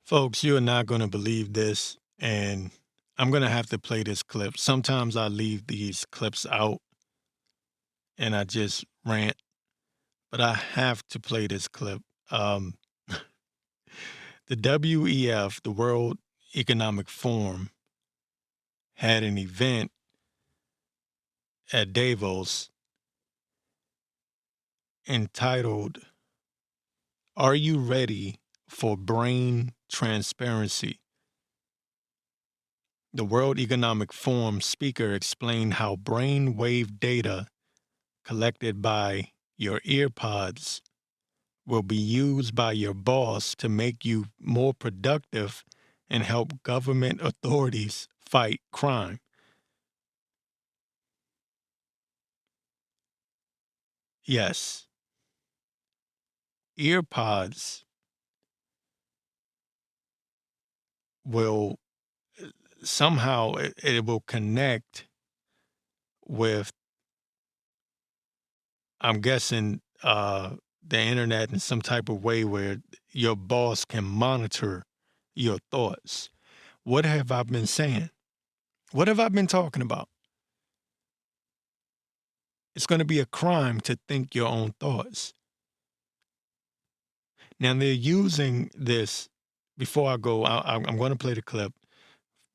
Folks, you're not going to believe this, and I'm going to have to play this clip. Sometimes I leave these clips out and I just rant, but I have to play this clip. Um, the WEF, the World Economic Forum, had an event at Davos entitled, Are You Ready for Brain Transparency? The World Economic Forum speaker explained how brain wave data collected by your earpods will be used by your boss to make you more productive and help government authorities fight crime. Yes, earpods will somehow it will connect with, I'm guessing, the internet in some type of way where your boss can monitor your thoughts. What have I been saying? What have I been talking about? It's going to be a crime to think your own thoughts. Now they're using this. Before I go, I'm going to play the clip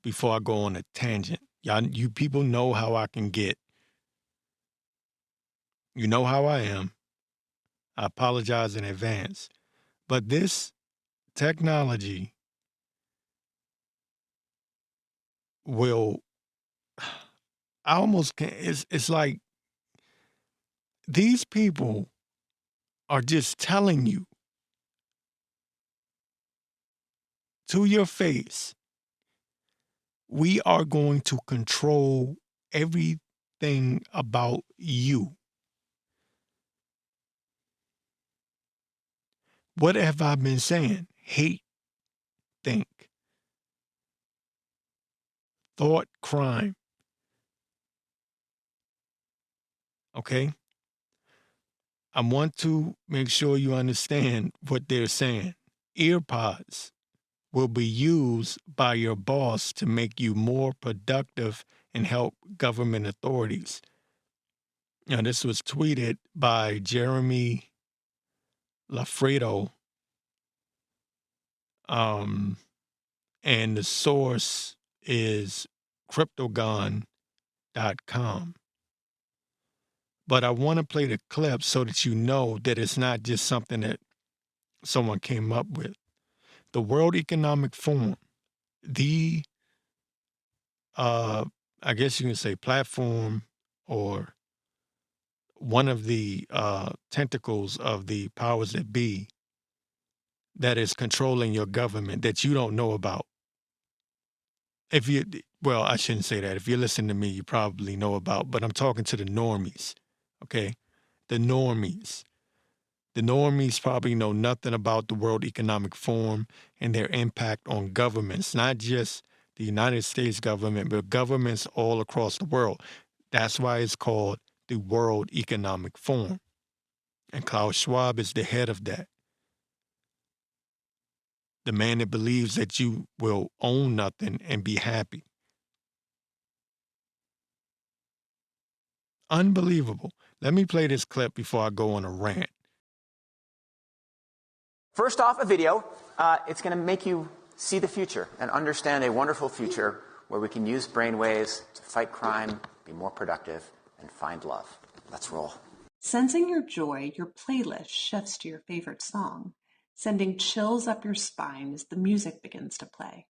before I go on a tangent. Y'all, you people know how I can get. You know how I am. I apologize in advance. But this technology will, I almost can't, it's like these people are just telling you to your face, we are going to control everything about you. What have I been saying? Hate, think, thought, crime. Okay? I want to make sure you understand what they're saying. Earpods will be used by your boss to make you more productive and help government authorities. Now, this was tweeted by Jeremy Lafredo, and the source is cryptogon.com. But I want to play the clip so that you know that it's not just something that someone came up with. The World Economic Forum, the, I guess you can say platform or one of the tentacles of the powers that be that is controlling your government that you don't know about. If you, well, I shouldn't say that. If you're listening to me, you probably know about, but I'm talking to the normies, okay? The normies. The normies probably know nothing about the World Economic Forum and their impact on governments, not just the United States government, but governments all across the world. That's why it's called the World Economic Forum. And Klaus Schwab is the head of that. The man that believes that you will own nothing and be happy. Unbelievable. Let me play this clip before I go on a rant. First off, a video. It's going to make you see the future and understand a wonderful future where we can use brainwaves to fight crime, be more productive, and find love. Let's roll. Sensing your joy, your playlist shifts to your favorite song, sending chills up your spine as the music begins to play.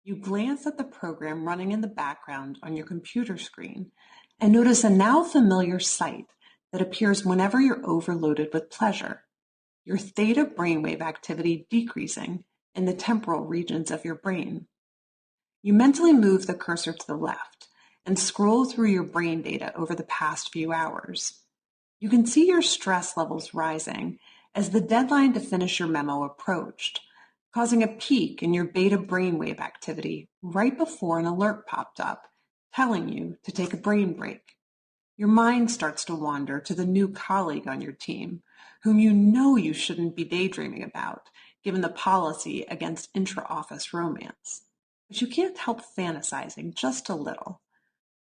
You glance at the program running in the background on your computer screen and notice a now familiar sight that appears whenever you're overloaded with pleasure. Your theta brainwave activity decreasing in the temporal regions of your brain. You mentally move the cursor to the left and scroll through your brain data over the past few hours. You can see your stress levels rising as the deadline to finish your memo approached, causing a peak in your beta brainwave activity right before an alert popped up, telling you to take a brain break. Your mind starts to wander to the new colleague on your team, whom you know you shouldn't be daydreaming about, given the policy against intra-office romance. But you can't help fantasizing just a little.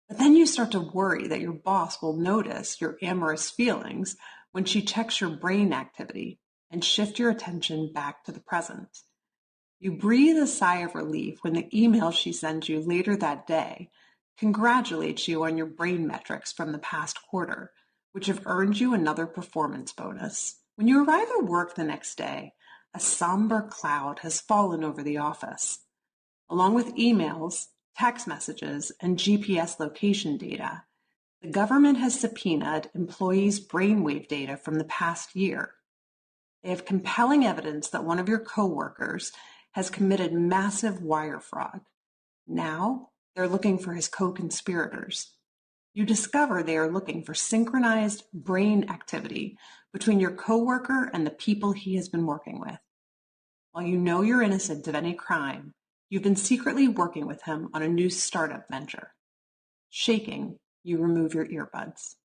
But then you start to worry that your boss will notice your amorous feelings when she checks your brain activity and shift your attention back to the present. You breathe a sigh of relief when the email she sends you later that day congratulates you on your brain metrics from the past quarter, which have earned you another performance bonus. When you arrive at work the next day, a somber cloud has fallen over the office. Along with emails, text messages, and GPS location data, the government has subpoenaed employees' brainwave data from the past year. They have compelling evidence that one of your coworkers has committed massive wire fraud. Now, they're looking for his co-conspirators. You discover they are looking for synchronized brain activity between your coworker and the people he has been working with. While you know you're innocent of any crime, you've been secretly working with him on a new startup venture. Shaking, you remove your earbuds.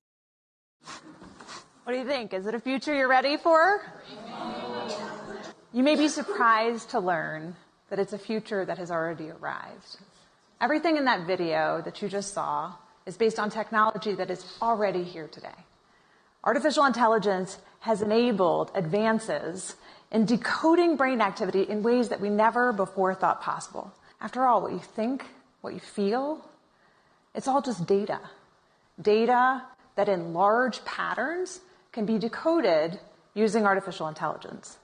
What do you think? Is it a future you're ready for? You may be surprised to learn that it's a future that has already arrived. Everything in that video that you just saw is based on technology that is already here today. Artificial intelligence has enabled advances in decoding brain activity in ways that we never before thought possible. After all, what you think, what you feel, it's all just data. Data that in large patterns can be decoded using artificial intelligence.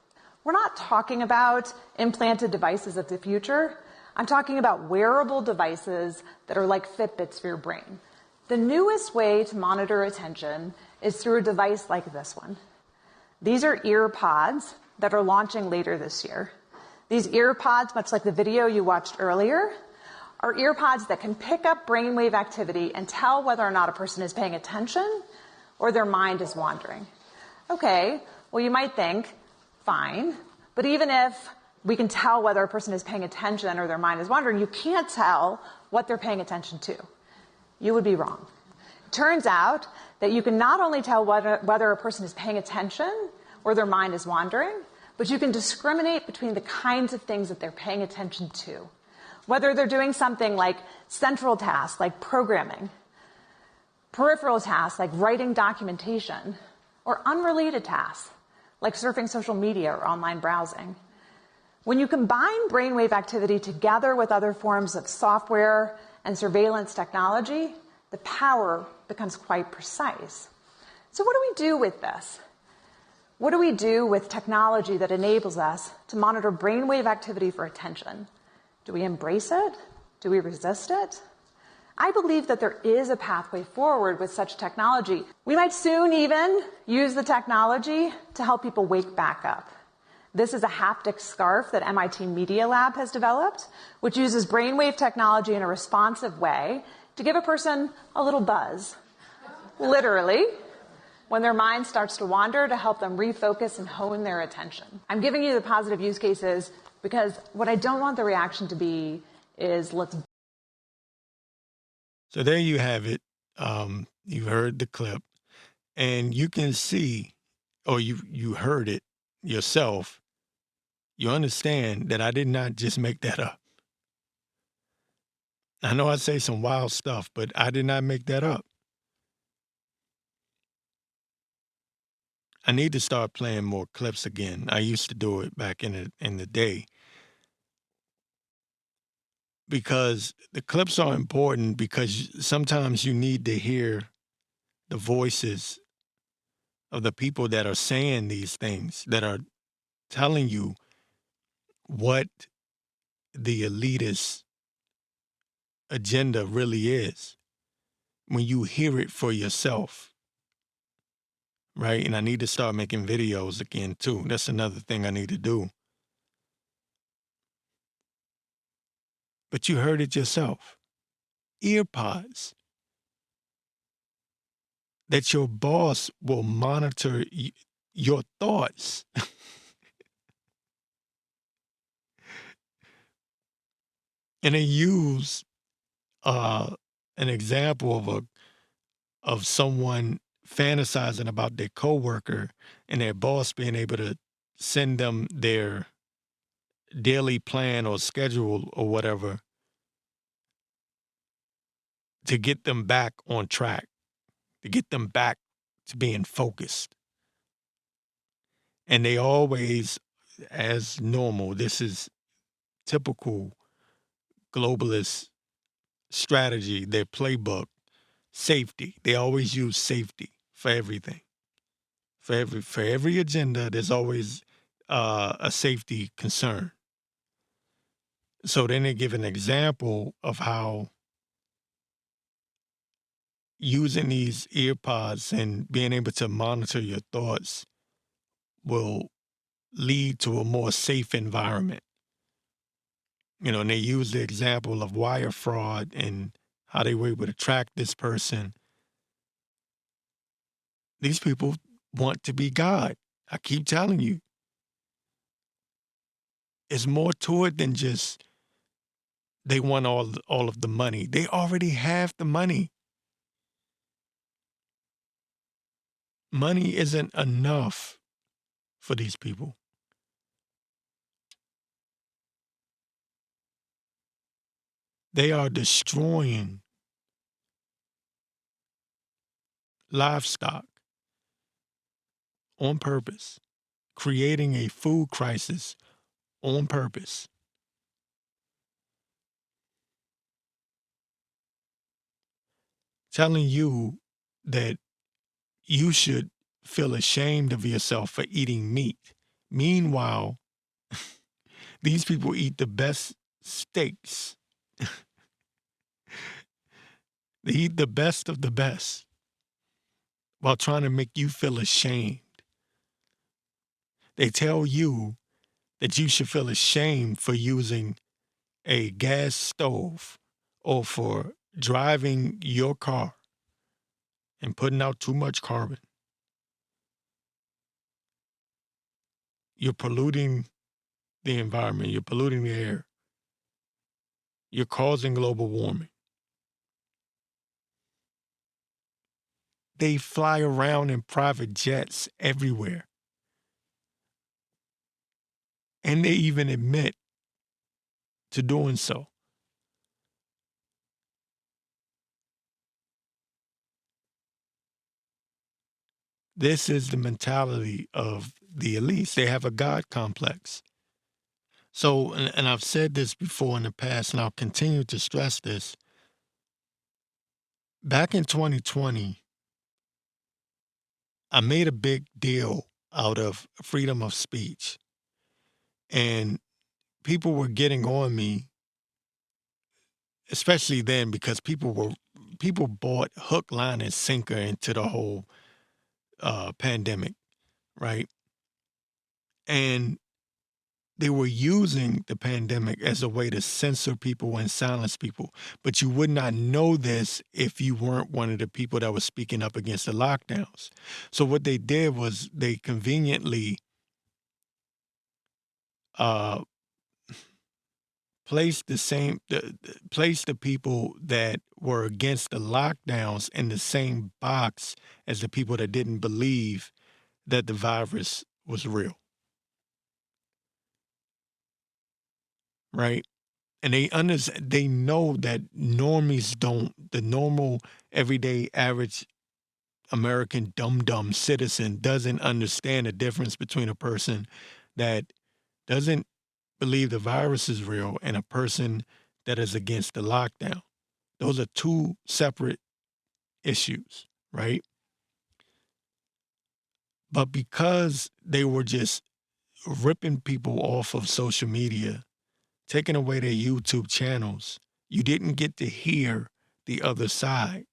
We're not talking about implanted devices of the future. I'm talking about wearable devices that are like Fitbits for your brain. The newest way to monitor attention is through a device like this one. These are ear pods that are launching later this year. These ear pods, much like the video you watched earlier, are ear pods that can pick up brainwave activity and tell whether or not a person is paying attention or their mind is wandering. Okay, well, you might think, fine, but even if we can tell whether a person is paying attention or their mind is wandering, you can't tell what they're paying attention to. You would be wrong. Turns out that you can not only tell whether a person is paying attention or their mind is wandering, but you can discriminate between the kinds of things that they're paying attention to. Whether they're doing something like central tasks, like programming, peripheral tasks, like writing documentation, or unrelated tasks, like surfing social media or online browsing. When you combine brainwave activity together with other forms of software and surveillance technology, the power becomes quite precise. So what do we do with this? What do we do with technology that enables us to monitor brainwave activity for attention? Do we embrace it? Do we resist it? I believe that there is a pathway forward with such technology. We might soon even use the technology to help people wake back up. This is a haptic scarf that MIT Media Lab has developed, which uses brainwave technology in a responsive way to give a person a little buzz, literally, when their mind starts to wander, to help them refocus and hone their attention. I'm giving you the positive use cases because what I don't want the reaction to be is let's. So there you have it. You heard the clip, and you can see, or you heard it yourself. You understand that I did not just make that up. I know I say some wild stuff, but I did not make that up. I need to start playing more clips again. I used to do it back in the day. Because the clips are important, because sometimes you need to hear the voices of the people that are saying these things, that are telling you what the elitist agenda really is, when you hear it for yourself, right? And I need to start making videos again too. That's another thing I need to do. But you heard it yourself. Ear pods that your boss will monitor your thoughts. And they use an example of someone fantasizing about their coworker and their boss being able to send them their daily plan or schedule or whatever to get them back on track, to get them back to being focused. And they always, as normal, this is typical globalist strategy, their playbook, safety. They always use safety for everything. For every agenda, there's always a safety concern. So then they give an example of how using these ear pods and being able to monitor your thoughts will lead to a more safe environment. You know, and they use the example of wire fraud and how they were able to track this person. These people want to be God. I keep telling you, it's more to it than just they want all of the money. They already have the money. Money isn't enough for these people. They are destroying livestock on purpose, creating a food crisis on purpose. Telling you that you should feel ashamed of yourself for eating meat. Meanwhile, these people eat the best steaks. They eat the best of the best while trying to make you feel ashamed. They tell you that you should feel ashamed for using a gas stove or for driving your car and putting out too much carbon. You're polluting the environment. You're polluting the air. You're causing global warming. They fly around in private jets everywhere. And they even admit to doing so. This is the mentality of the elites. They have a God complex. So, and I've said this before in the past, and I'll continue to stress this. Back in 2020, I made a big deal out of freedom of speech. And people were getting on me, especially then, because people bought hook, line, and sinker into the whole pandemic, right? And they were using the pandemic as a way to censor people and silence people. But you would not know this if you weren't one of the people that was speaking up against the lockdowns. So what they did was they conveniently placed the people that were against the lockdowns in the same box as the people that didn't believe that the virus was real. Right? And they know that normies don't, the normal, everyday, average American dumb citizen doesn't understand the difference between a person that doesn't believe the virus is real and a person that is against the lockdown. Those are two separate issues, right? But because they were just ripping people off of social media, taking away their YouTube channels, you didn't get to hear the other side.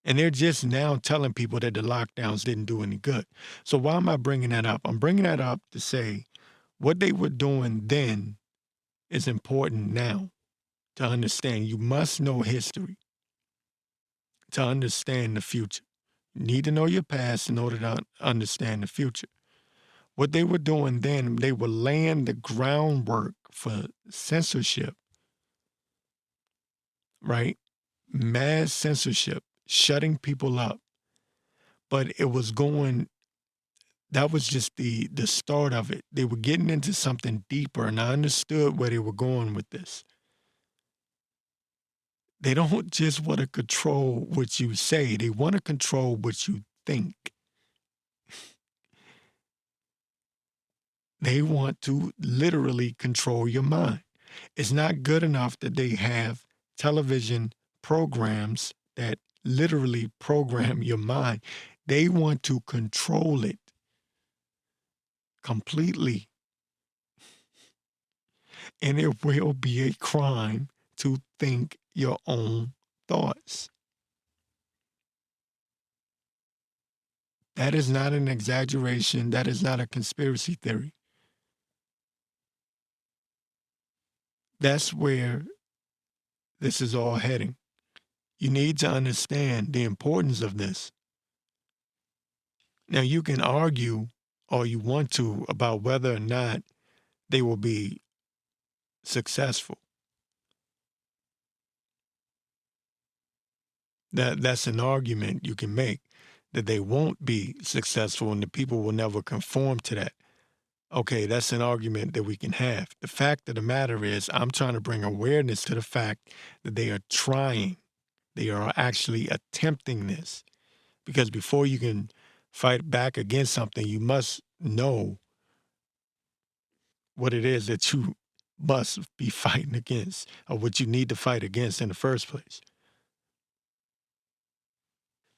And they're just now telling people that the lockdowns didn't do any good. So why am I bringing that up? I'm bringing that up to say what they were doing then is important now to understand. You must know history to understand the future. You need to know your past in order to understand the future. What they were doing then, they were laying the groundwork for censorship, right? Mass censorship, shutting people up. But it was going that was just the start of it. They were getting into something deeper, and I understood where they were going with this. They don't just want to control what you say, they want to control what you think. They want to literally control your mind. It's not good enough that they have television programs that literally program your mind. They want to control it completely. And it will be a crime to think your own thoughts. That is not an exaggeration. That is not a conspiracy theory. That's where this is all heading. You need to understand the importance of this. Now, you can argue all you want to about whether or not they will be successful. That's an argument you can make, that they won't be successful and the people will never conform to that. Okay, that's an argument that we can have. The fact of the matter is, I'm trying to bring awareness to the fact that they are trying. They are actually attempting this. Because before you can fight back against something, you must know what it is that you must be fighting against, or what you need to fight against in the first place.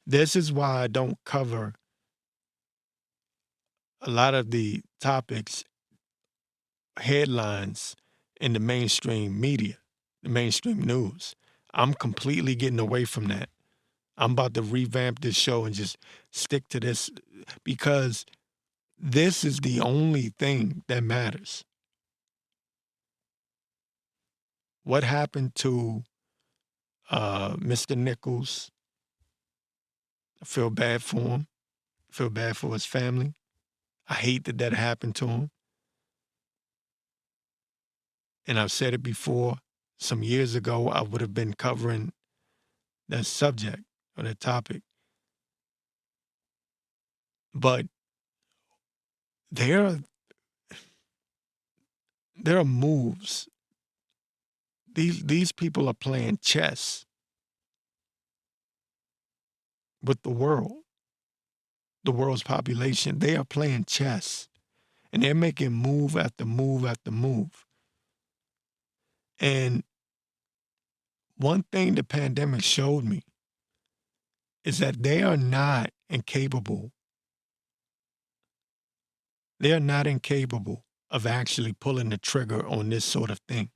This is why I don't cover a lot of the topics, headlines in the mainstream media, the mainstream news. I'm completely getting away from that. I'm about to revamp this show and just stick to this, because this is the only thing that matters. What happened to Mr. Nichols? I feel bad for him. I feel bad for his family. I hate that that happened to him. And I've said it before, some years ago, I would have been covering that subject or that topic. But there are moves. These people are playing chess with the world's population. They are playing chess, and they're making move after move after move. And one thing the pandemic showed me is that they are not incapable. They are not incapable of actually pulling the trigger on this sort of thing.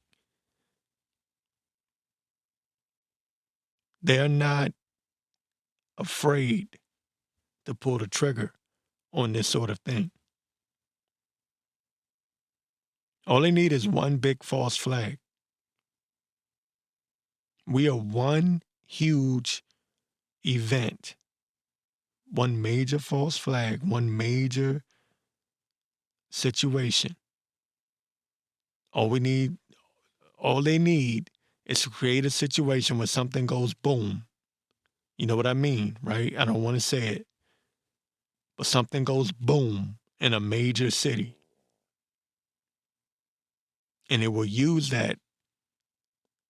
They're not afraid to pull the trigger on this sort of thing. All they need is one big false flag. We are one huge event, one major false flag, one major situation. All they need is to create a situation where something goes boom. You know what I mean, right? I don't want to say it, but something goes boom in a major city. And they will use that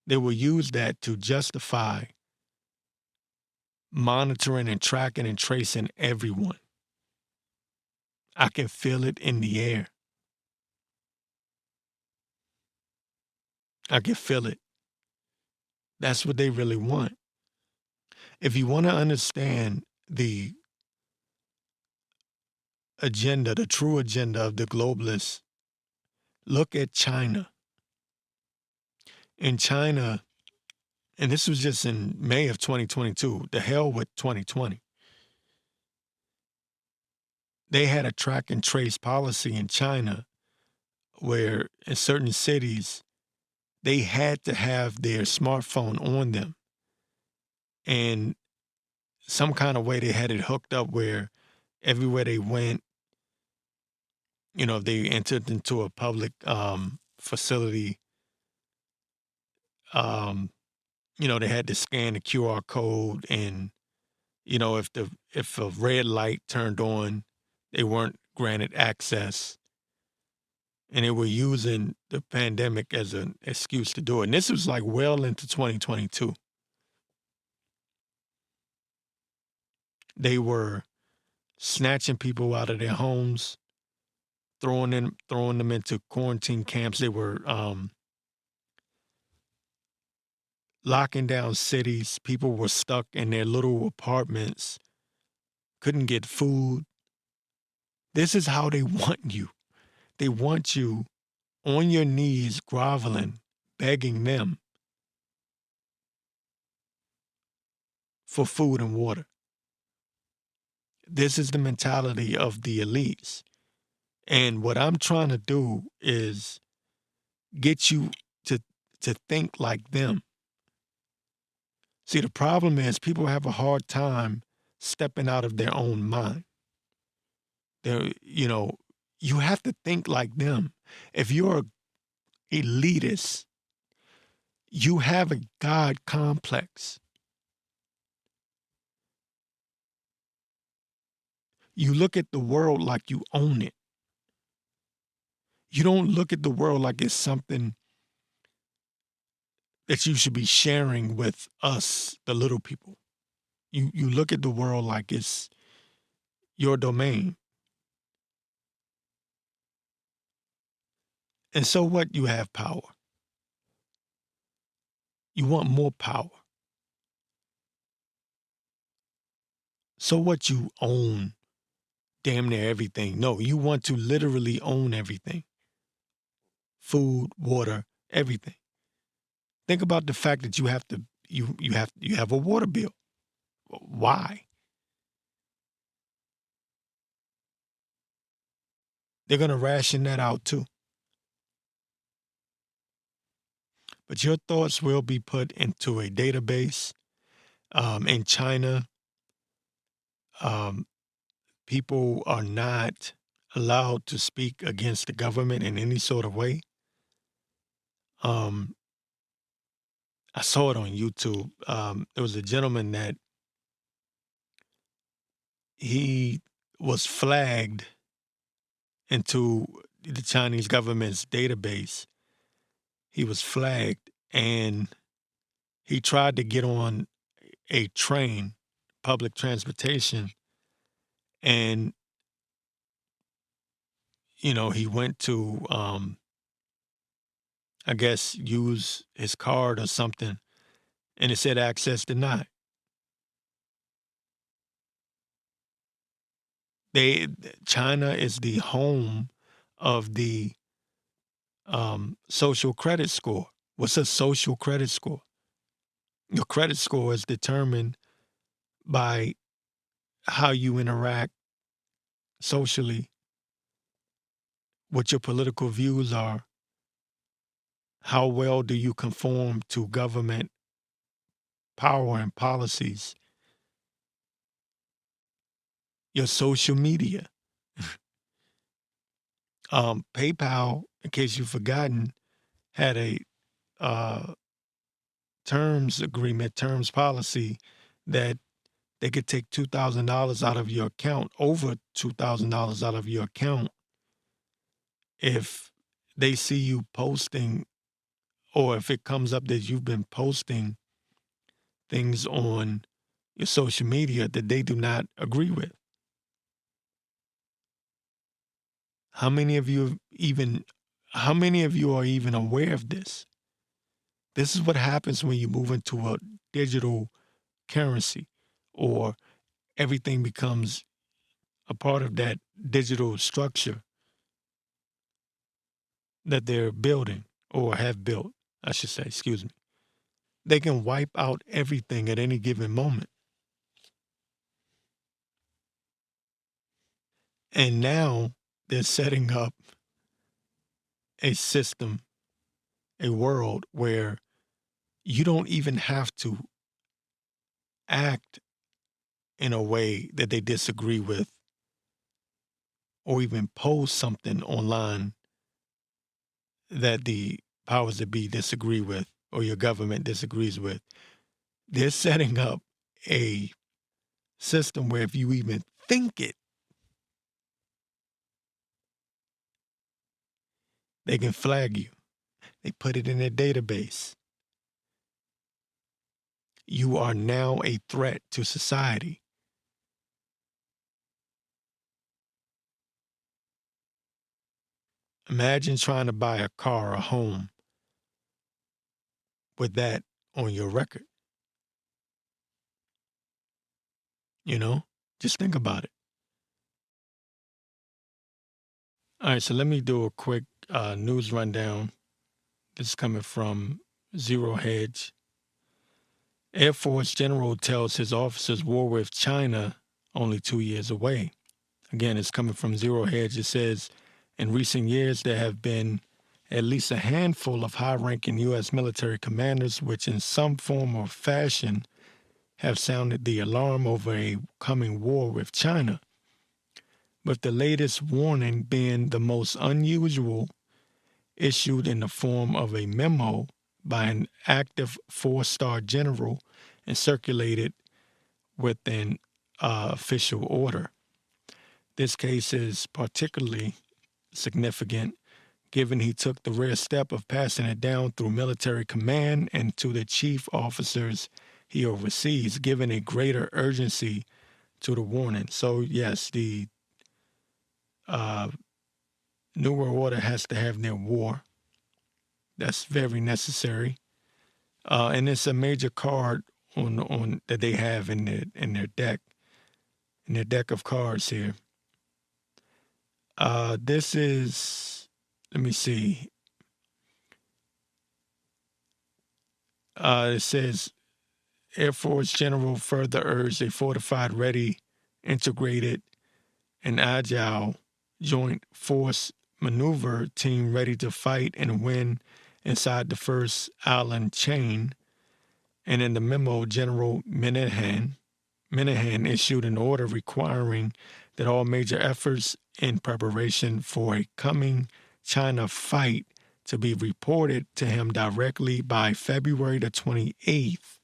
to justify monitoring and tracking and tracing everyone. I can feel it in the air. I can feel it. That's what they really want. If you want to understand the agenda, the true agenda of the globalists, look at China. In China, and this was just in May of 2022, the hell with 2020. They had a track and trace policy in China where in certain cities, they had to have their smartphone on them. And some kind of way they had it hooked up where everywhere they went, if they entered into a public facility, they had to scan the QR code, and if a red light turned on, they weren't granted access, and they were using the pandemic as an excuse to do it. And this was like well into 2022. They were snatching people out of their homes, throwing them into quarantine camps. They were locking down cities. People were stuck in their little apartments, couldn't get food. This is how they want you. They want you on your knees, groveling, begging them for food and water. This is the mentality of the elites. And what I'm trying to do is get you to think like them. See, the problem is people have a hard time stepping out of their own mind. You have to think like them. If you're an elitist, you have a God complex. You look at the world like you own it. You don't look at the world like it's something that you should be sharing with us, the little people. You look at the world like it's your domain. And so what? You have power. You want more power. So what? You own damn near everything. No, you want to literally own everything. Food, water, everything. Think about the fact that you have a water bill. Why? They're going to ration that out too. But your thoughts will be put into a database. In China, people are not allowed to speak against the government in any sort of way. I saw it on YouTube. There was a gentleman that he was flagged into the Chinese government's database. He was flagged and he tried to get on a train, public transportation, and he went to I guess use his card or something, and it said access denied. China is the home of the social credit score. What's a social credit score? Your credit score is determined by how you interact socially, what your political views are, how well do you conform to government power and policies, your social media. PayPal, in case you've forgotten, had a terms policy that they could take $2,000 out of your account, over $2,000 out of your account, if they see you posting, or if it comes up that you've been posting things on your social media that they do not agree with. How many of you are even aware of this? This is what happens when you move into a digital currency, or everything becomes a part of that digital structure that they're building, or have built, I should say, excuse me. They can wipe out everything at any given moment. And now they're setting up a system, a world where you don't even have to act in a way that they disagree with, or even post something online that the powers that be disagree with, or your government disagrees with. They're setting up a system where if you even think it, They can flag you. They put it in their database. You are now a threat to society. Imagine trying to buy a car or a home with that on your record. You know, just think about it. All right, so let me do a quick news rundown. This is coming from Zero Hedge. Air Force General tells his officers war with China only 2 years away. Again, it's coming from Zero Hedge. It says, in recent years, there have been at least a handful of high-ranking U.S. military commanders which in some form or fashion have sounded the alarm over a coming war with China, with the latest warning being the most unusual, issued in the form of a memo by an active four-star general and circulated with an official order. This case is particularly significant given he took the rare step of passing it down through military command and to the chief officers he oversees, giving a greater urgency to the warning. So, yes, the New World Order has to have their war. That's very necessary. And it's a major card on that they have in their deck of cards here. This is, let me see. It says Air Force General further urged a fortified, ready, integrated, and agile joint force maneuver team ready to fight and win inside the first island chain. And in the memo, General Minahan issued an order requiring that all major efforts in preparation for a coming China fight to be reported to him directly by February the 28th.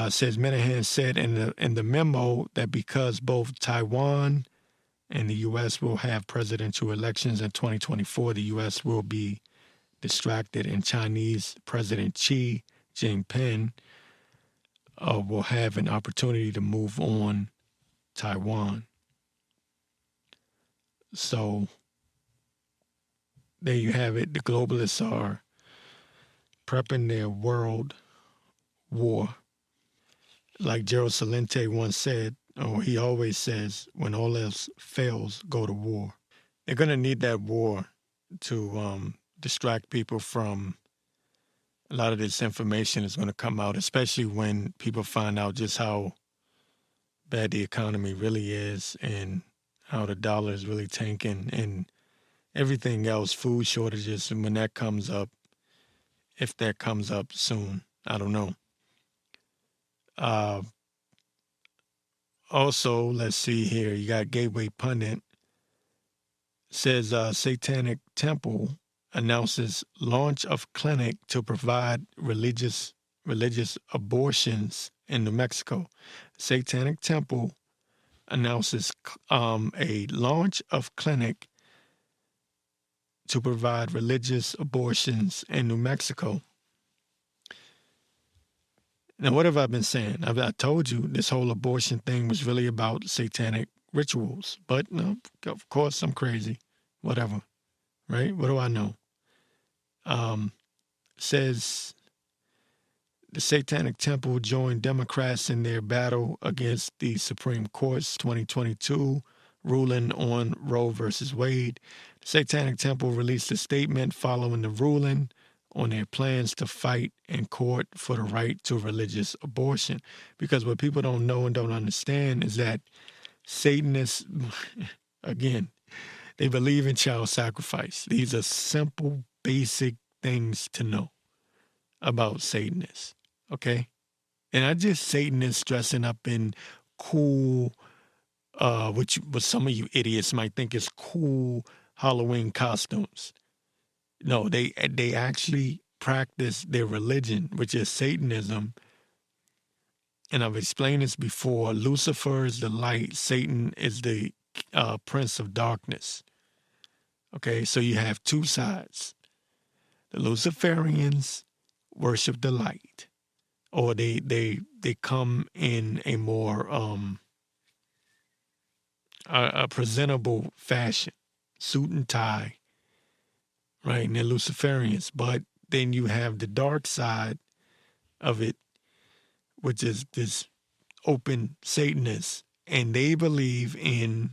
Says Minahan said in the memo that because both Taiwan and the U.S. will have presidential elections in 2024, the U.S. will be distracted, and Chinese President Xi Jinping will have an opportunity to move on Taiwan. So there you have it. The globalists are prepping their world war. Like Gerald Celente once said, or he always says, when all else fails, go to war. They're going to need that war to distract people from a lot of this information is going to come out, especially when people find out just how bad the economy really is and how the dollar is really tanking and everything else, food shortages. And when that comes up, if that comes up soon, I don't know. Also, let's see here. You got Gateway Pundit. Says Satanic Temple announces launch of clinic to provide religious abortions in New Mexico. Satanic Temple announces a launch of clinic to provide religious abortions in New Mexico. Now, what have I been saying? I told you this whole abortion thing was really about satanic rituals. But, no, of course, I'm crazy. Whatever. Right? What do I know? Says the Satanic Temple joined Democrats in their battle against the Supreme Court's 2022 ruling on Roe versus Wade. The Satanic Temple released a statement following the ruling on their plans to fight in court for the right to religious abortion. Because what people don't know and don't understand is that Satanists, again, they believe in child sacrifice. These are simple, basic things to know about Satanists, okay? And I just Satanists dressing up in cool, what some of you idiots might think is cool Halloween costumes. No, they actually practice their religion, which is Satanism. And I've explained this before. Lucifer is the light. Satan is the prince of darkness. Okay, so you have two sides. The Luciferians worship the light, or they come in a more a presentable fashion, suit and tie, right? And they're Luciferians. But then you have the dark side of it, which is this open Satanists, and they believe in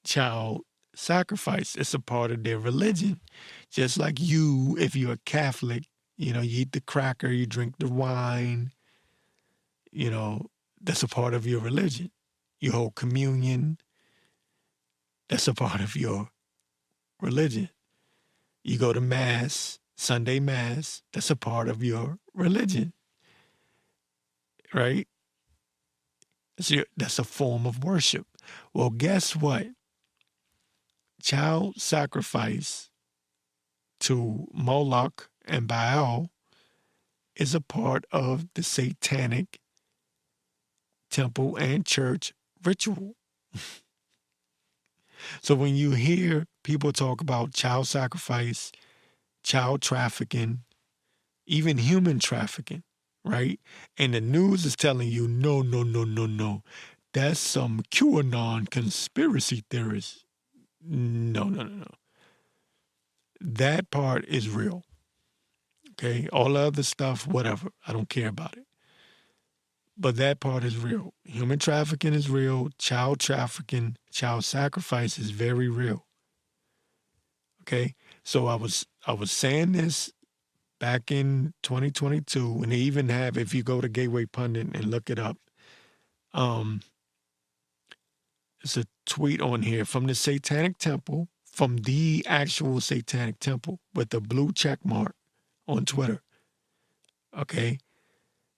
child sacrifice. It's a part of their religion. Just like you, if you're a Catholic, you eat the cracker, you drink the wine, that's a part of your religion. You hold communion, that's a part of your religion. You go to Mass, Sunday Mass, that's a part of your religion, right? That's a form of worship. Well, guess what? Child sacrifice to Moloch and Baal is a part of the satanic temple and church ritual. So when you hear people talk about child sacrifice, child trafficking, even human trafficking, right? And the news is telling you, no, no, no, no, no. That's some QAnon conspiracy theorist. No, no, no, no. That part is real. Okay? All the other stuff, whatever. I don't care about it. But that part is real. Human trafficking is real. Child trafficking, child sacrifice is very real. Okay? So I was saying this back in 2022, and they even have, if you go to Gateway Pundit and look it up, it's a tweet on here from the Satanic Temple, from the actual Satanic Temple with the blue check mark on Twitter. Okay?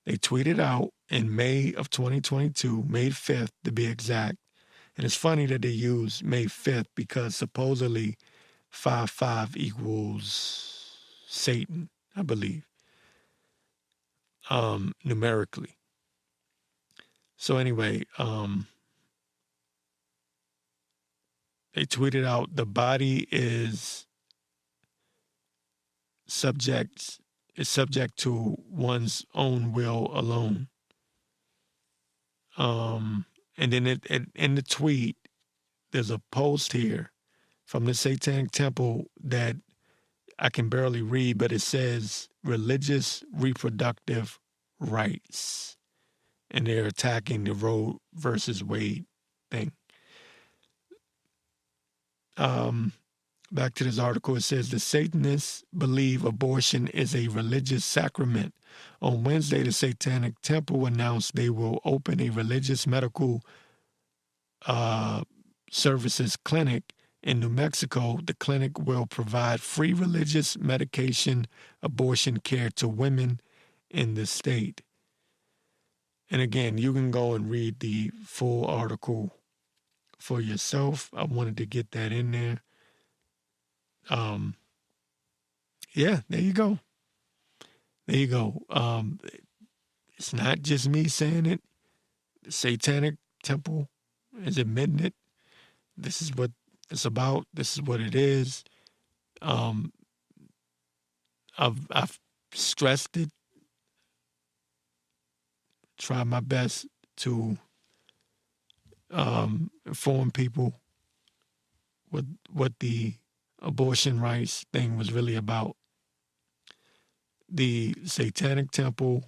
They tweeted out in May of 2022, May 5th to be exact. And it's funny that they use May 5th because supposedly 5/5 equals Satan, I believe, numerically. So anyway, they tweeted out the body is subject to one's own will alone. And then in the tweet, there's a post here from the Satanic Temple that I can barely read, but it says religious reproductive rights. And they're attacking the Roe versus Wade thing. Back to this article, it says the Satanists believe abortion is a religious sacrament. On Wednesday, the Satanic Temple announced they will open a religious medical services clinic in New Mexico. The clinic will provide free religious medication abortion care to women in the state. And again, you can go and read the full article for yourself. I wanted to get that in there. Yeah, there you go. There you go. It's not just me saying it. The Satanic Temple is admitting it. This is what it's about. This is what it is. I've stressed it. Tried my best to inform people what the abortion rights thing was really about. The Satanic Temple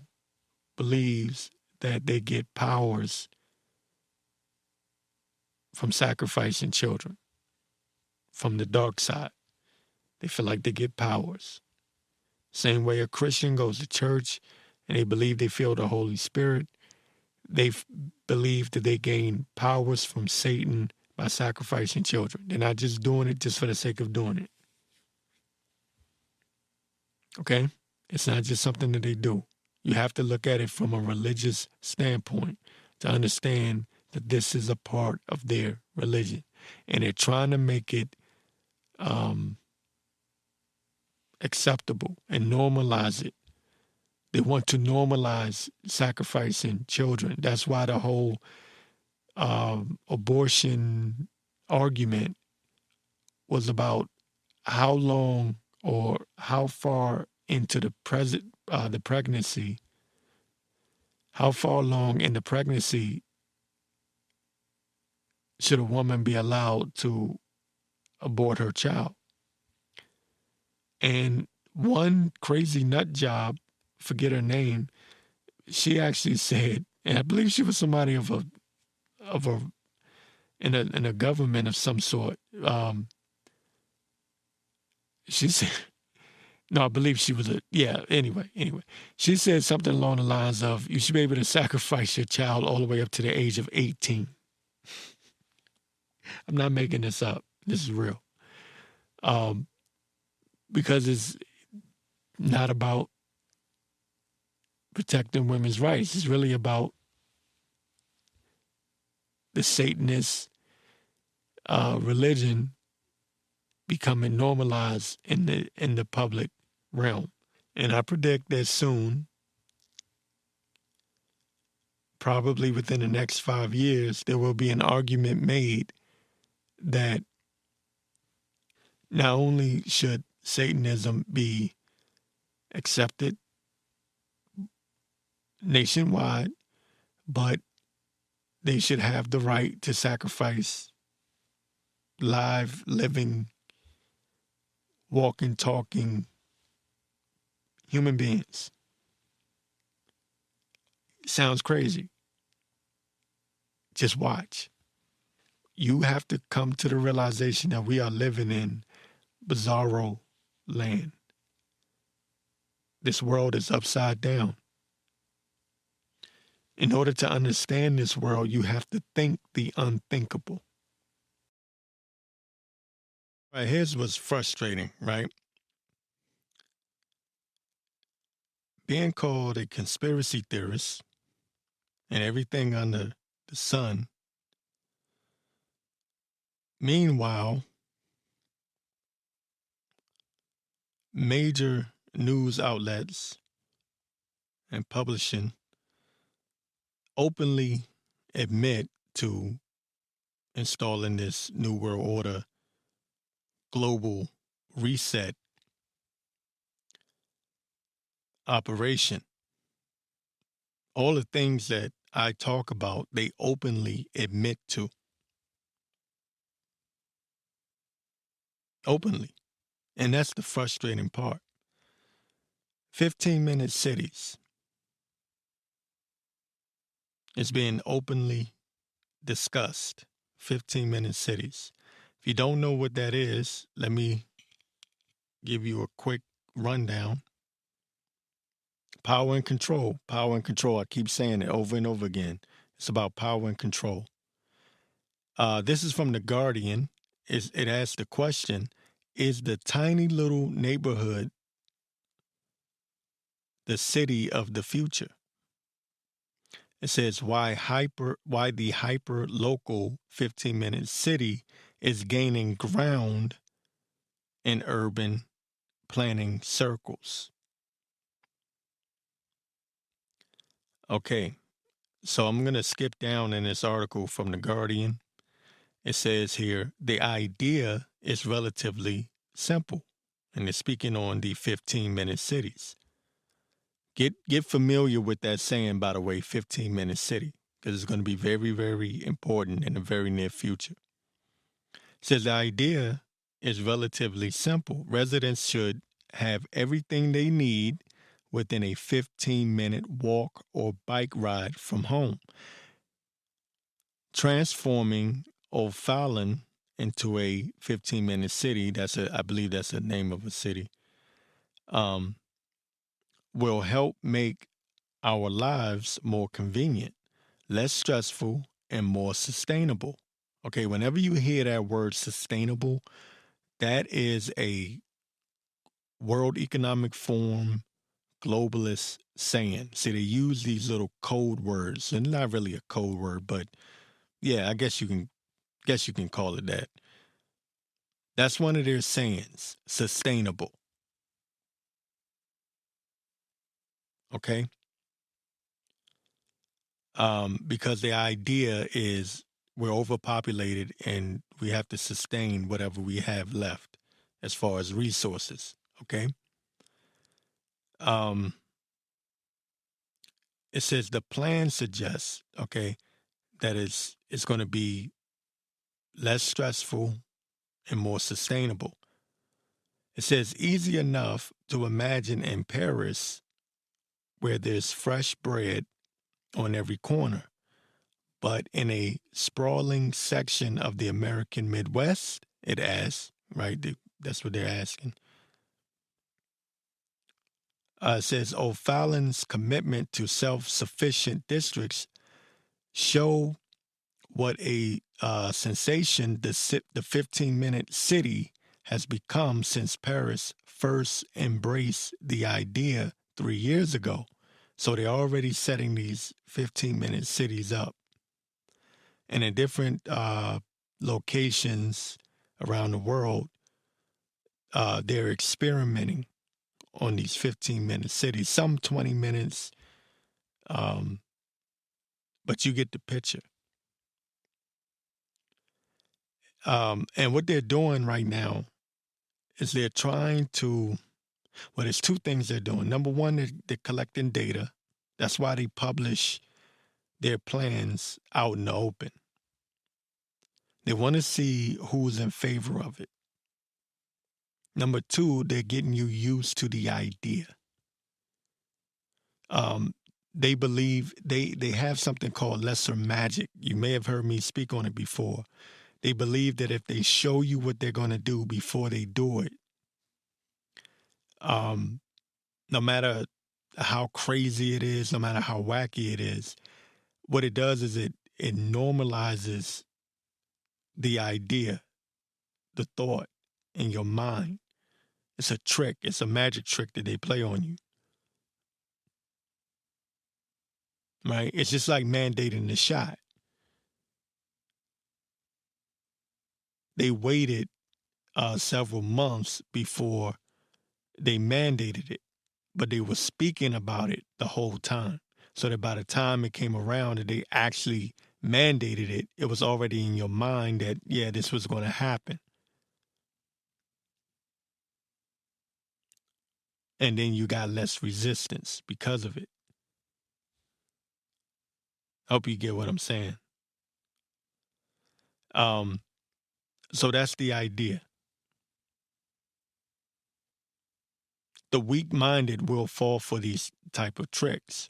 believes that they get powers from sacrificing children from the dark side. They feel like they get powers. Same way a Christian goes to church and they believe they feel the Holy Spirit. They believe that they gain powers from Satan by sacrificing children. They're not just doing it just for the sake of doing it. Okay? It's not just something that they do. You have to look at it from a religious standpoint to understand that this is a part of their religion. And they're trying to make it acceptable and normalize it. They want to normalize sacrificing children. That's why the whole abortion argument was about how long or how far into the pregnancy, how far along in the pregnancy should a woman be allowed to abort her child? And one crazy nut job, forget her name, she actually said, and I believe she was somebody of a in a government of some sort. She said, no, I believe she was anyway. She said something along the lines of, you should be able to sacrifice your child all the way up to the age of 18. I'm not making this up. This is real. Because it's not about protecting women's rights. It's really about the Satanist religion becoming normalized in the public realm. And I predict that soon, probably within the next 5 years, there will be an argument made that not only should Satanism be accepted nationwide, but they should have the right to sacrifice live, living, walking, talking human beings. Sounds crazy. Just watch. You have to come to the realization that we are living in bizarro land. This world is upside down. In order to understand this world, you have to think the unthinkable. Right, here's what's frustrating, right? Being called a conspiracy theorist and everything under the sun. Meanwhile, major news outlets and publishing openly admit to installing this New World Order global reset operation. All the things that I talk about, they openly admit to. Openly. And that's the frustrating part. 15-minute cities. It's being openly discussed. 15-minute cities. If you don't know what that is, let me give you a quick rundown. Power and control. Power and control. I keep saying it over and over again. It's about power and control. This is from The Guardian. It asks the question, is the tiny little neighborhood the city of the future? It says why the hyper local 15-minute city is gaining ground in urban planning circles. Okay, so I'm going to skip down in this article from The Guardian. It says here, the idea is relatively simple, and it's speaking on the 15-minute cities. Get familiar with that saying, by the way, 15-minute city, because it's going to be very, very important in the very near future. It says the idea is relatively simple. Residents should have everything they need within a 15-minute walk or bike ride from home. Transforming O'Fallon into a 15-minute city, I believe that's the name of a city, will help make our lives more convenient, less stressful, and more sustainable. Okay, whenever you hear that word sustainable, that is a World Economic Forum globalist saying. See, they use these little code words, and not really a code word, but yeah, I guess you can call it that. That's one of their sayings, sustainable. Okay? Because the idea is we're overpopulated and we have to sustain whatever we have left as far as resources. Okay. Um, it says the plan suggests, okay, that it's going to be less stressful and more sustainable. It says easy enough to imagine in Paris where there's fresh bread on every corner, but in a sprawling section of the American Midwest, it asks, right? That's what they're asking. It says O'Fallon's commitment to self-sufficient districts show what a sensation the 15-minute city has become since Paris first embraced the idea 3 years ago. So they're already setting these 15-minute cities up. And in different locations around the world, they're experimenting on these 15-minute cities, some 20 minutes, but you get the picture. And what they're doing right now is they're trying to, well, there's two things they're doing. Number one, they're collecting data. That's why they publish their plans out in the open. They want to see who's in favor of it. Number two, they're getting you used to the idea. They believe they have something called lesser magic. You may have heard me speak on it before. They believe that if they show you what they're going to do before they do it, no matter how crazy it is, no matter how wacky it is, what it does is it normalizes the idea, the thought in your mind. It's a trick. It's a magic trick that they play on you. Right? It's just like mandating the shot. They waited several months before they mandated it, but they were speaking about it the whole time. So that by the time it came around and they actually mandated it, it was already in your mind that, yeah, this was going to happen. And then you got less resistance because of it. I hope you get what I'm saying. So that's the idea. The weak-minded will fall for these type of tricks,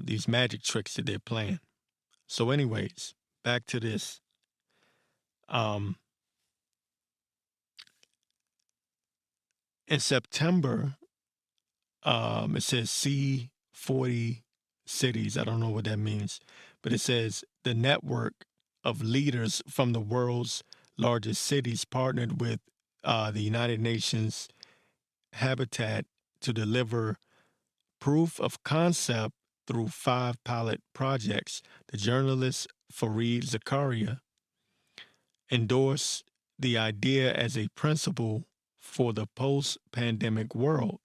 these magic tricks that they're playing. So anyways, back to this. In September, it says C40 cities. I don't know what that means, but it says the network of leaders from the world's largest cities partnered with the United Nations Habitat to deliver proof of concept through 5 pilot projects. The journalist Fareed Zakaria endorsed the idea as a principle for the post-pandemic world.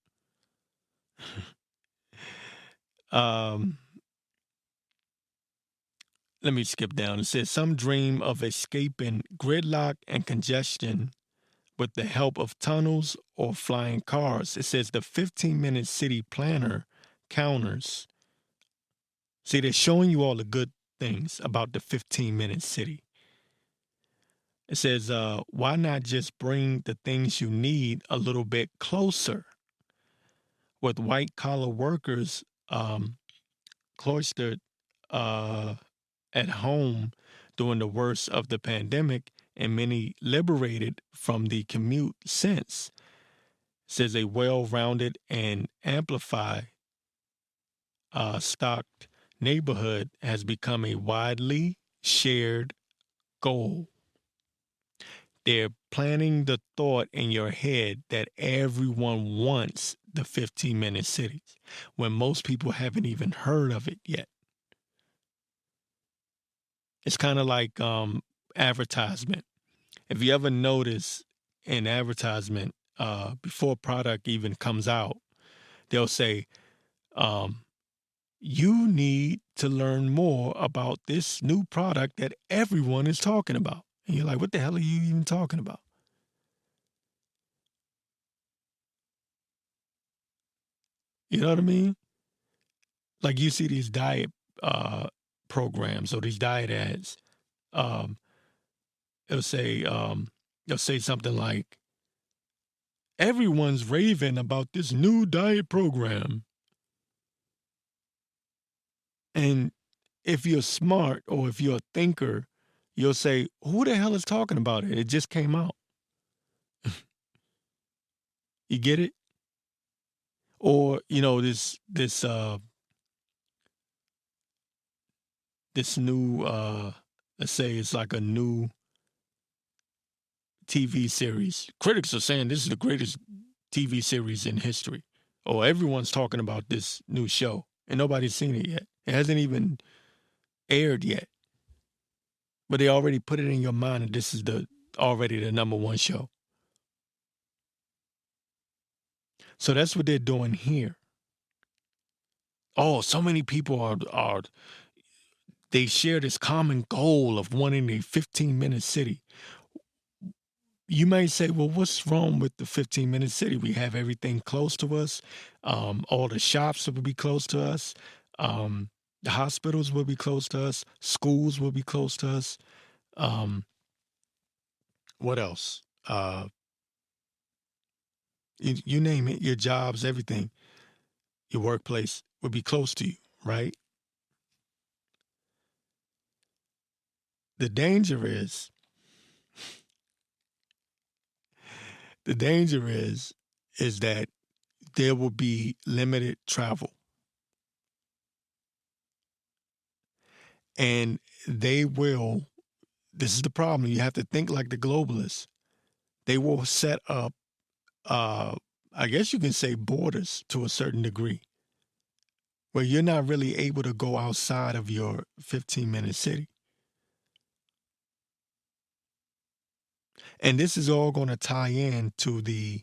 Let me skip down. It says some dream of escaping gridlock and congestion with the help of tunnels or flying cars. It says the 15-minute city planner counters. See, they're showing you all the good things about the 15-minute city. It says, why not just bring the things you need a little bit closer? With white-collar workers cloistered at home during the worst of the pandemic and many liberated from the commute since. It says a well-rounded and amplified stocked neighborhood has become a widely shared goal. They're planting the thought in your head that everyone wants the 15-minute cities when most people haven't even heard of it yet. It's kind of like advertisement. If you ever notice in advertisement, before a product even comes out, they'll say, you need to learn more about this new product that everyone is talking about. And you're like, what the hell are you even talking about? You know what I mean? Like you see these diet programs or these diet ads. Um, it'll say something like, everyone's raving about this new diet program. And if you're smart or if you're a thinker, you'll say, who the hell is talking about it? It just came out. You get it? Or, this new let's say it's like a new TV series. Critics are saying this is the greatest TV series in history. Or everyone's talking about this new show and nobody's seen it yet. It hasn't even aired yet. But they already put it in your mind that this is already the number one show. So that's what they're doing here. Oh, so many people are they share this common goal of wanting a 15-minute city. You may say, well, what's wrong with the 15-minute city? We have everything close to us. All the shops will be close to us. The hospitals will be close to us. Schools will be close to us. What else? You name it, your jobs, everything, your workplace will be close to you, right? The danger is that there will be limited travel. And this is the problem. You have to think like the globalists. They will set up, I guess you can say, borders to a certain degree, where you're not really able to go outside of your 15-minute city. And this is all going to tie in to the,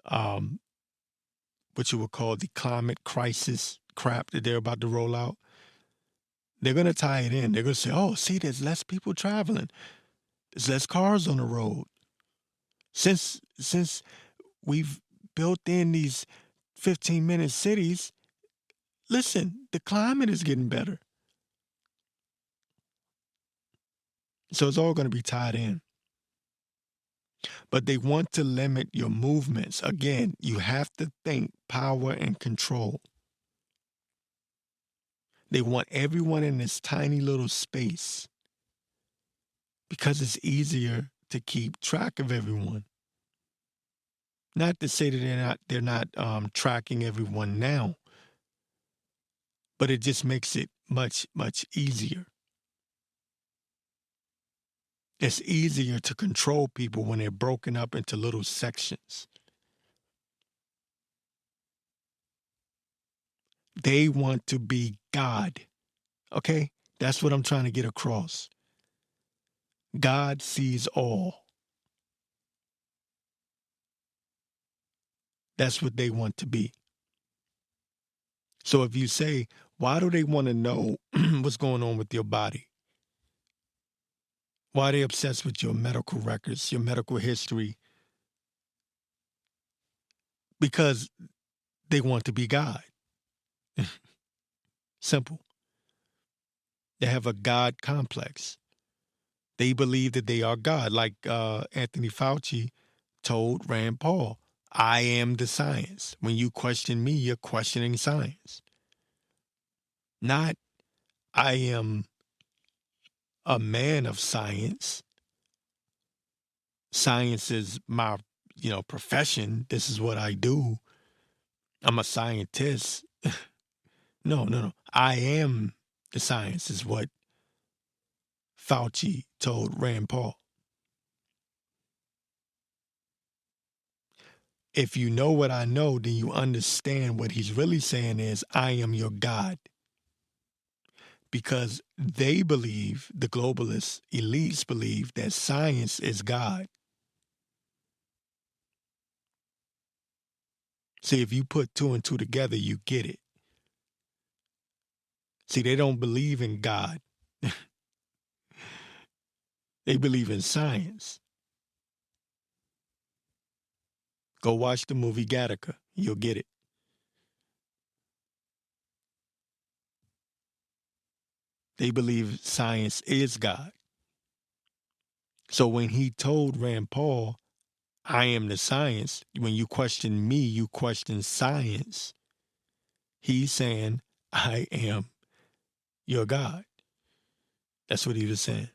what you would call the climate crisis crap that they're about to roll out. They're going to tie it in. They're going to say, oh, see, there's less people traveling. There's less cars on the road. Since we've built in these 15-minute cities, listen, the climate is getting better. So it's all going to be tied in. But they want to limit your movements. Again, you have to think power and control. They want everyone in this tiny little space because it's easier to keep track of everyone. Not to say that they're not tracking everyone now, but it just makes it much, much easier. It's easier to control people when they're broken up into little sections. They want to be God. Okay? That's what I'm trying to get across. God sees all. That's what they want to be. So if you say, why do they want to know what's going on with your body? Why are they obsessed with your medical records, your medical history? Because they want to be God. Simple. They have a God complex. They believe that they are God. Like Anthony Fauci told Rand Paul, I am the science. When you question me, you're questioning science. Not, I am a man of science. Science is my, profession. This is what I do. I'm a scientist. No. I am the science is what Fauci told Rand Paul. If you know what I know, then you understand what he's really saying is, I am your God. Because they believe, the globalist elites believe, that science is God. See, if you put two and two together, you get it. See, they don't believe in God. They believe in science. Go watch the movie Gattaca. You'll get it. They believe science is God. So when he told Rand Paul, I am the science, when you question me, you question science. He's saying, I am your God. That's what he was saying.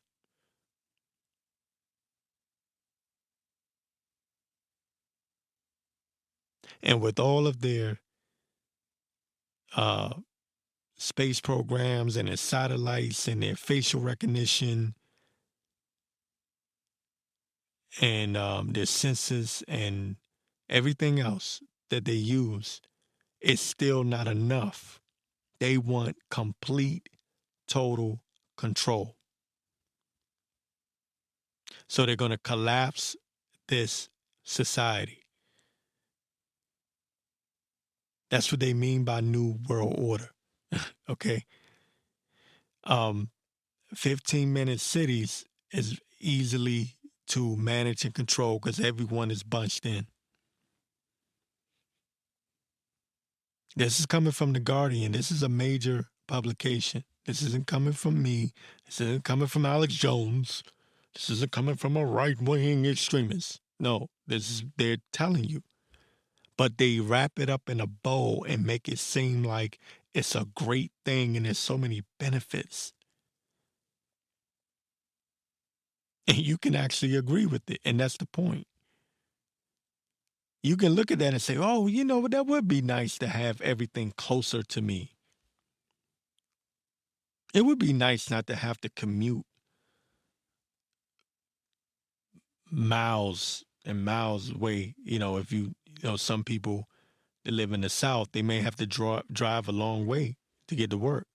And with all of their uh, space programs and their satellites and their facial recognition and their sensors and everything else that they use, it's still not enough. They want complete, total control. So they're going to collapse this society. That's what they mean by New World Order. Okay. 15-minute cities is easily to manage and control because everyone is bunched in. This is coming from The Guardian. This is a major publication. This isn't coming from me. This isn't coming from Alex Jones. This isn't coming from a right-wing extremist. No, they're telling you. But they wrap it up in a bow and make it seem like it's a great thing and there's so many benefits. And you can actually agree with it. And that's the point. You can look at that and say, oh, you know what, that would be nice to have everything closer to me. It would be nice not to have to commute miles and miles away. If some people that live in the South, they may have to drive a long way to get to work.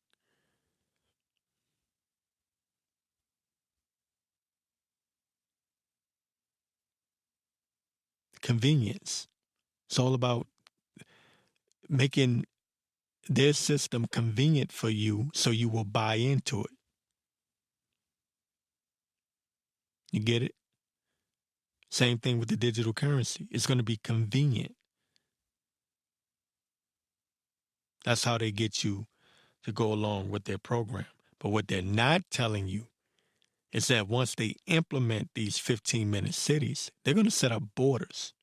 Convenience. It's all about making their system convenient for you so you will buy into it. You get it? Same thing with the digital currency. It's going to be convenient. That's how they get you to go along with their program. But what they're not telling you is that once they implement these 15-minute cities, they're going to set up borders.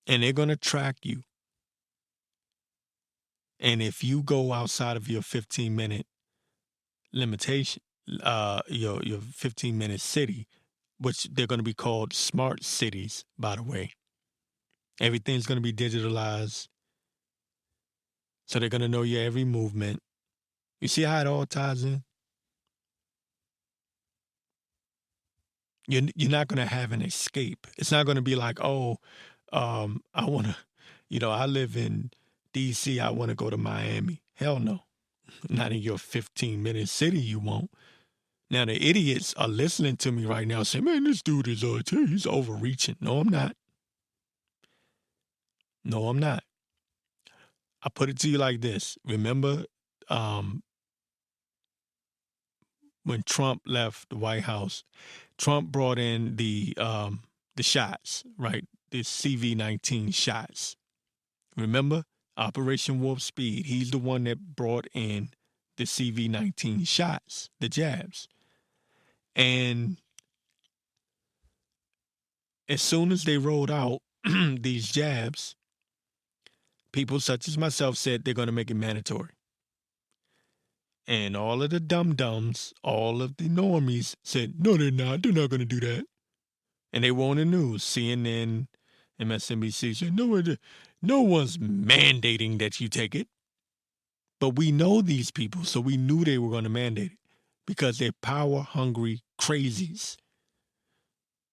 And they're going to track you. And if you go outside of your 15-minute limitation, your 15-minute city, which they're going to be called smart cities, by the way. Everything's going to be digitalized. So they're going to know your every movement. You see how it all ties in? You're not going to have an escape. It's not going to be like, I want to, I live in D.C., I want to go to Miami. Hell no. Not in your 15-minute city, you won't. Now, the idiots are listening to me right now saying, man, this dude is he's overreaching. No, I'm not. No, I'm not. I put it to you like this. Remember when Trump left the White House, Trump brought in the shots, right? The CV-19 shots. Remember? Operation Warp Speed. He's the one that brought in the CV-19 shots, the jabs. And as soon as they rolled out these jabs, people such as myself said they're going to make it mandatory. And all of the dum-dums, all of the normies said, no, they're not. They're not going to do that. And they were on the news. CNN, MSNBC said, no one's mandating that you take it. But we know these people, so we knew they were going to mandate it because they're power-hungry crazies.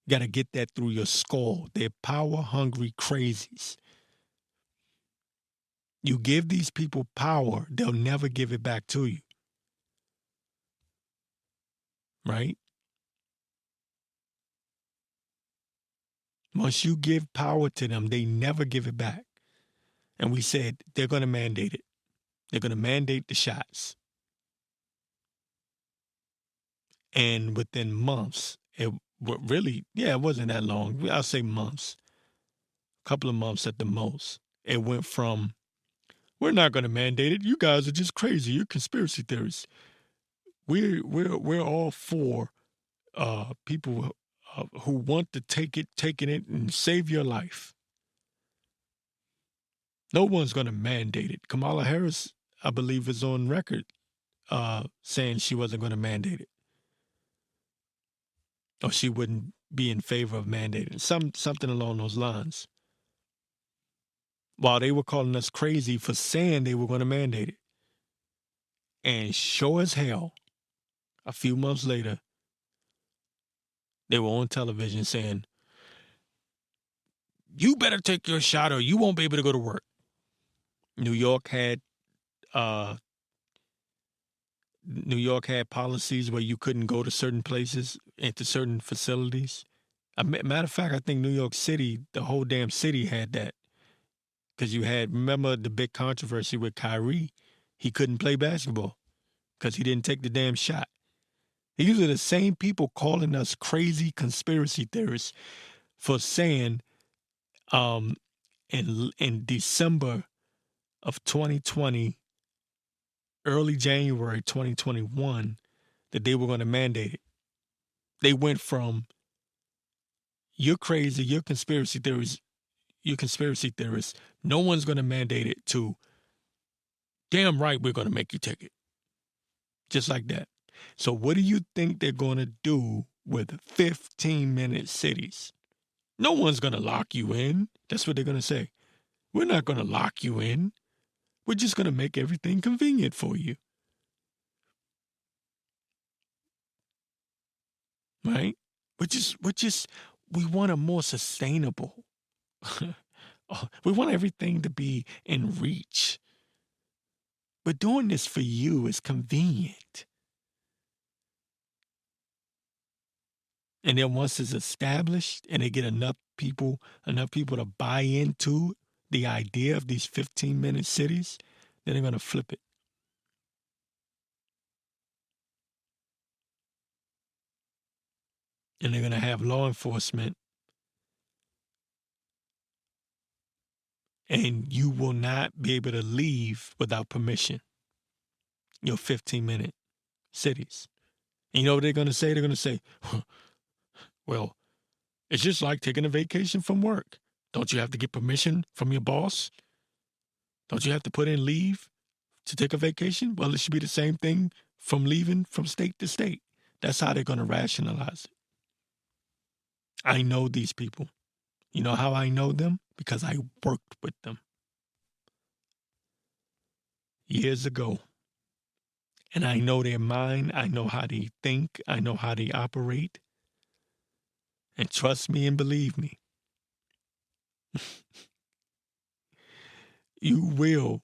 You got to get that through your skull. They're power-hungry crazies. You give these people power, they'll never give it back to you. Right? Once you give power to them, they never give it back. And we said they're going to mandate it. They're going to mandate the shots. And within months, it wasn't that long. I'll say months. A couple of months at the most. It went from We're not going to mandate it. You guys are just crazy. You're conspiracy theorists. We're all for people who want to taking it and save your life. No one's going to mandate it. Kamala Harris, I believe, is on record saying she wasn't going to mandate it, or she wouldn't be in favor of mandating something along those lines. While they were calling us crazy for saying they were going to mandate it, and sure as hell, a few months later, they were on television saying, "You better take your shot, or you won't be able to go to work." New York had policies where you couldn't go to certain places and to certain facilities. Matter of fact, I think New York City, the whole damn city had that. Because remember the big controversy with Kyrie? He couldn't play basketball because he didn't take the damn shot. These are the same people calling us crazy conspiracy theorists for saying in December of 2020, early January 2021, that they were going to mandate it. They went from, "You're crazy, you're conspiracy theorists, no one's going to mandate it," to, "Damn right, we're going to make you take it." Just like that. So what do you think they're going to do with 15-minute cities? No one's going to lock you in. That's what they're going to say. "We're not going to lock you in. We're just going to make everything convenient for you." Right? We want a more sustainable. We want everything to be in reach. But doing this for you is convenient. And then once it's established and they get enough people to buy into the idea of these 15-minute cities, then they're going to flip it. And they're going to have law enforcement, and you will not be able to leave without permission. Your 15-minute cities. And you know what they're going to say? They're going to say, "Well, it's just like taking a vacation from work. Don't you have to get permission from your boss? Don't you have to put in leave to take a vacation?" Well, it should be the same thing from leaving from state to state. That's how they're going to rationalize it. I know these people. You know how I know them? Because I worked with them years ago. And I know their mind. I know how they think. I know how they operate. And trust me and believe me, you will,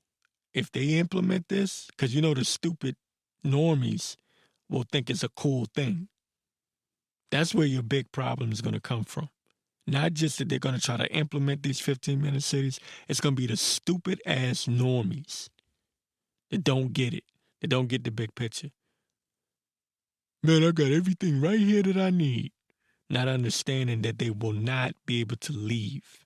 if they implement this, because the stupid normies will think it's a cool thing. That's where your big problem is going to come from. Not just that they're going to try to implement these 15-minute cities. It's going to be the stupid ass normies that don't get it. That don't get the big picture. "Man, I got everything right here that I need." Not understanding that they will not be able to leave.